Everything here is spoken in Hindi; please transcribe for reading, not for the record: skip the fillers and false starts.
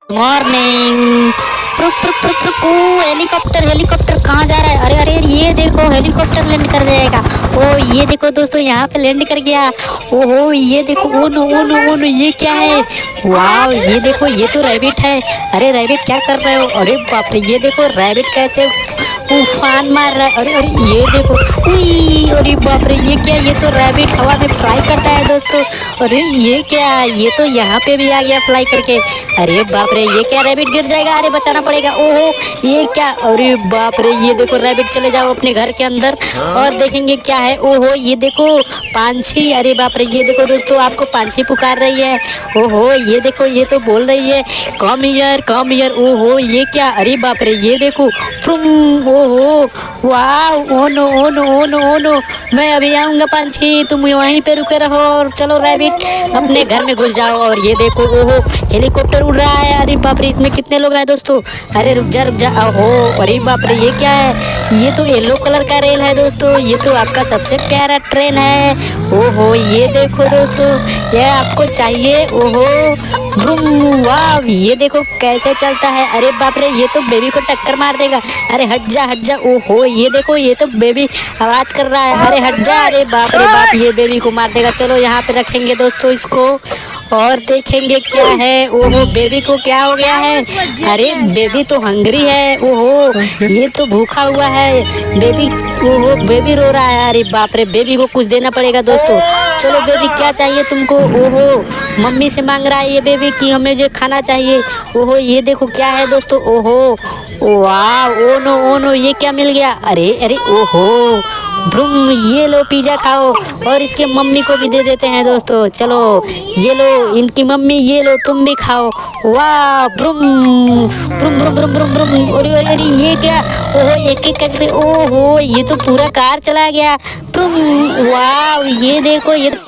मॉर्निंग। हेलीकॉप्टर हेलीकॉप्टर कहाँ जा रहा है? अरे अरे ये देखो हेलीकॉप्टर लैंड कर जाएगा। ओ ये देखो दोस्तों यहाँ पे लैंड कर गया। ओहो ये देखो, oh no oh no oh no, ये क्या है? वाह ये देखो, ये तो रैबिट है। अरे रैबिट क्या कर रहे हो? अरे बाप रे, ये देखो रैबिट कैसे उफान मार रहा है। अरे अरे ये देखो, उई अरे बाप रे, ये क्या? ये तो रैबिट हवा में फ्लाई करता है दोस्तों। अरे ये क्या? ये तो यहाँ पे भी आ गया फ्लाई करके। अरे बाप रे, ये क्या? रैबिट गिर जाएगा, अरे बचाना पड़ेगा। ओहो ये क्या? अरे बाप रे, ये देखो रैबिट, चले जाओ अपने घर के अंदर और देखेंगे क्या है। ओहो ये देखो पांछी। अरे बाप रे, ये देखो दोस्तों, आपको पांछी पुकार रही है। ओहो ये देखो, ये तो बोल रही है कम हियर कम हियर। ओहो ये क्या? अरे बाप रे, ये देखो फ्रुम। ओहो वाह, oh no oh no oh no oh no, मैं अभी आऊंगा पांछी, तुम वहीं पे रुके रहो और चलो रैबिट अपने घर में घुस जाओ। और ये देखो ओहो हेलीकॉप्टर उड़ रहा है। अरे बाप रे, इसमें कितने लोग हैं दोस्तों? अरे रुक जा रुक जा। ओहो अरे बाप रे, ये क्या है? ये तो येलो कलर का रेल है दोस्तों, ये तो आपका सबसे प्यारा ट्रेन है। ओहो ये देखो दोस्तों, ये आपको चाहिए। ओहो ब्रूम, वाह ये देखो कैसे चलता है। अरे बाप रे, ये तो बेबी को टक्कर मार देगा। अरे हट जा हट जा। ओहो ये देखो, ये तो बेबी आवाज कर रहा है। अरे हट जा। अरे बाप रे बाप, ये बेबी को मार देगा। चलो यहाँ पे रखेंगे दोस्तों इसको और देखेंगे क्या है। ओहो बेबी को क्या हो गया है? अरे बेबी तो हंग्री है। ओहो ये तो भूखा हुआ है बेबी। ओहो बेबी रो रहा है। अरे बाप रे, बेबी को कुछ देना पड़ेगा दोस्तों। चलो बेबी क्या चाहिए तुमको? ओहो मम्मी से मांग रहा है ये बेबी कि हमें जो खाना चाहिए। ओहो ये देखो क्या है दोस्तों। ओहो वाह, ओ नो ये क्या मिल गया? अरे अरे ओहो ब्रूम, ये लो पिज्जा खाओ और इसके मम्मी को भी दे देते हैं दोस्तों। चलो ये लो इनकी मम्मी, ये लो तुम भी खाओ। वाह ब्रूम ब्रूम ब्रूम ब्रूम ब्रूम ब्रूम। अरे अरे अरे ये क्या? ओहो एक एक करके, ओहो ये तो पूरा कार चला गया। ब्रूम वाह ये देखो, ये